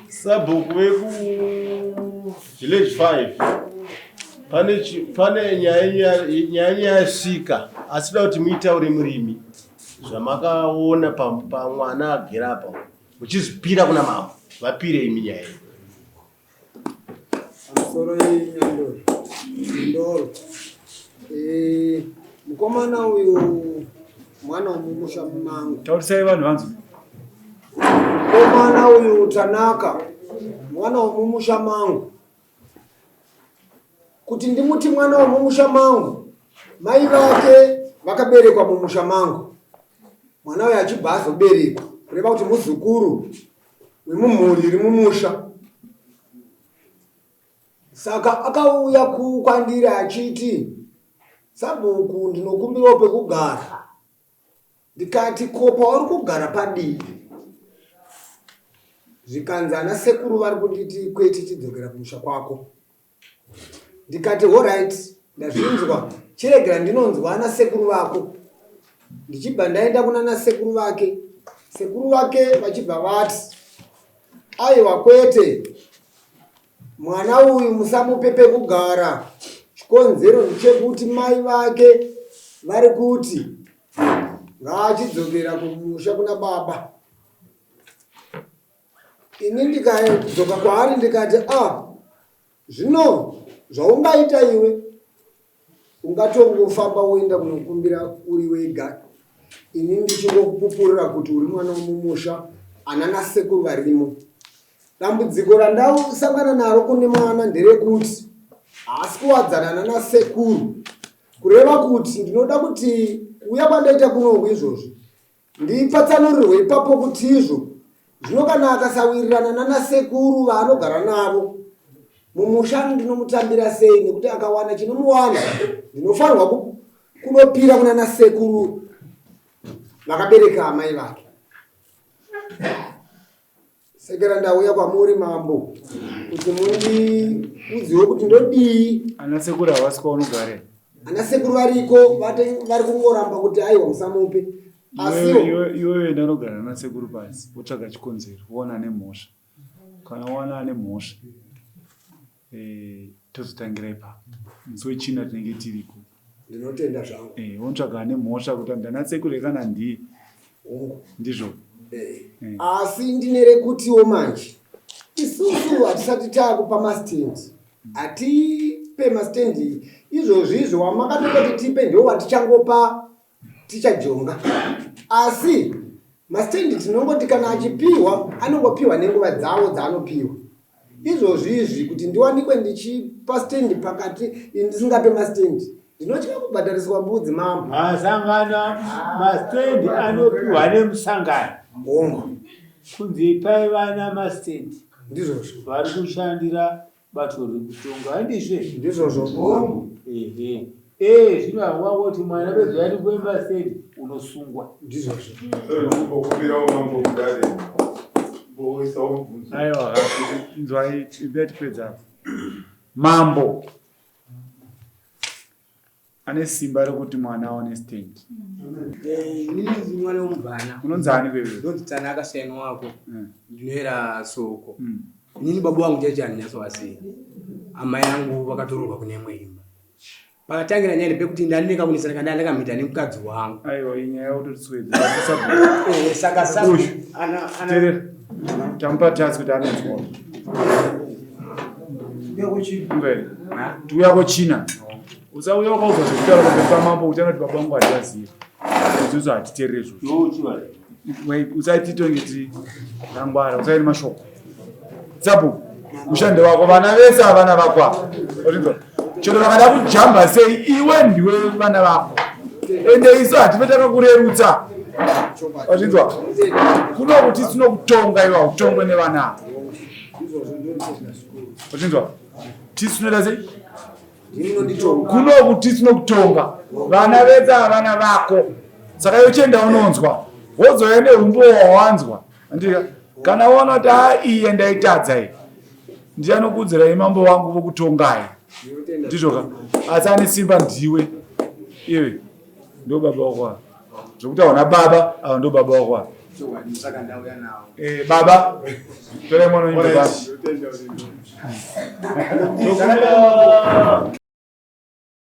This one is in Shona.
Sabhuku weku village 5 pane nyaya yasvika asida kuti muitaure murimi zvamakaona pamwana agera apa muchizipira kuna mambo vapire imi nyaya iyi. Soro ndoro mukomana uyu mwana womumusha mangu. Taurisai vanhu vanzu. Mukomana uyu Tanaka mwana womumusha mangu. Kuti ndimuti mwana womumusha mangu, mai vake vakaberekwa mumusha mangu. Mwana uyu achibva azoberekwa kureva kuti muzukuru wemumhuri iri mumusha. Saka akauya kwandira achiti, Sabhuku ndinokumbirawo pekugara. Ndikati ko pauri kugara padivi. Zvikanzi ana sekuru vari kunditi kwete chidzokera kumusha kwako. Ndikati alright, ndazvinzwa. Chiregera ndinonzwa ana sekuru vako. Ndichibva ndaenda kuna ana sekuru vake. Sekuru vake vachibva vati, aiwa kwete, mwana uyu musamupe pekugara. Chikonzero ndechekuti mai vake vari kuti ngaachidzokera kumusha kuna baba. Ini ndikadzoka kwaari ndikati, zvino zvaungaita iwe ungatongofamba uenda kunokumbira uri wega. Ini ndichingokupupurira kuti uri mwana womumusha, anana sekuru varimo. Dambudziko randausangana naro kune mwana nderekuti haasi kuwadzana nana sekuru, kureva kuti ndinoda kuti uya kwandaita kunoku izvozvo ndipatsanurirwe ipapo kuti izvo zvino kana akasawirirana nana sekuru vaanogara navo mumusha ndinomutambira sei, nekuti akawana chinomuwana ndinofanirwa kunopira kuna nana sekuru vakabereka amai vake. Sekera ndauya kwamuri mambo kuti mundiudziwe kuti ndodii. Ana sekuru havasi kwaunogara. Ana sekuru variko vari kungoramba kuti aiwa musamupe. Iwewe ndanogara ana sekuru pasi wotsvaga chikonzero uona nemhosva. Kana uwana ane mhosva tozotangira ipapo. Musi wechina tinenge tiriko. Ndinotenda zvangu. Wotsvaga ane mhosva kuti ndana sekuru kana ndii. Ndizvo. Asi ndinerekutiwo manje isusu hatisati taakupa mastendi, hatipe mastendi izvozvizvo wamakatoti tipe ndo watichangopa tichajonga. Asi mastendi tinongoti kana achipiwa anongopiwa nenguva dzawo dzaanopiwa. Izvozvizvi kuti ndiwanikwe ndichipa stendi pakati ndisingape mastendi ndinotya kubhadhariswa mbudzi mambo. Masangano mastendi anopiwa nemusangano. Bongo. Kunzi pai vana mastendi. Ndizvozvo. Vari kushandira bato rekutonga. Handizve? Ndizvozvo. Bongo. Zvino hangwa kuti mwana bedzi ari kuemba stendi unosungwa. Ndizvozvo. Aiwa, inzwai ibetipedza. Mambo ane simba rekuti mwana aone stendi. Inini mwana womubhana. Unonzi ani wewe? Ndonzi Tanaka seno wako. Ndinoera soko. Inini babu wangu jaji anyasowasiya. Amai yangu vakatororwa kune imwe imba. Pakatangira nyaya pekuti ndanika kunisana kana ndakamita nemukadzi wangu. Aiwa, inyaya yautotswedza. Saka ana tampa task kuti anozwa. Tuya kuchina. Usauya wakauza zvekutaura pamberi mambo kuti anoti baba vangu hativaziva. Isusu hatiteereri izvozvo. Usaititongeti rangwara, usaine mashoko. Sabhuku, mushando wako vana vese havana vakwa. Chero vakada kujamba sei iwe ndiwe vana vako. Ende isu hatipe takakurerutsa. Wazvinzwa? Kuno kuti tinokutonga iwe hautongwe nevana. Wazvinzwa? Tisinoda sei? Kuno kuti tinokutonga vana vese havana vako. Saka yochenda unonzwa wozoende umbo wawanzwa. Andika kana waona kuti iye ndaitadza iyi ndianokudzira mambo wangu vokutongai. Ndizvoka asi ane simba ndiwe iwe ndo baba wako. Zvokuti hauna baba ava ndo baba wako. Saka ndauya nawo. Baba. Tole mwana nyimbo basi.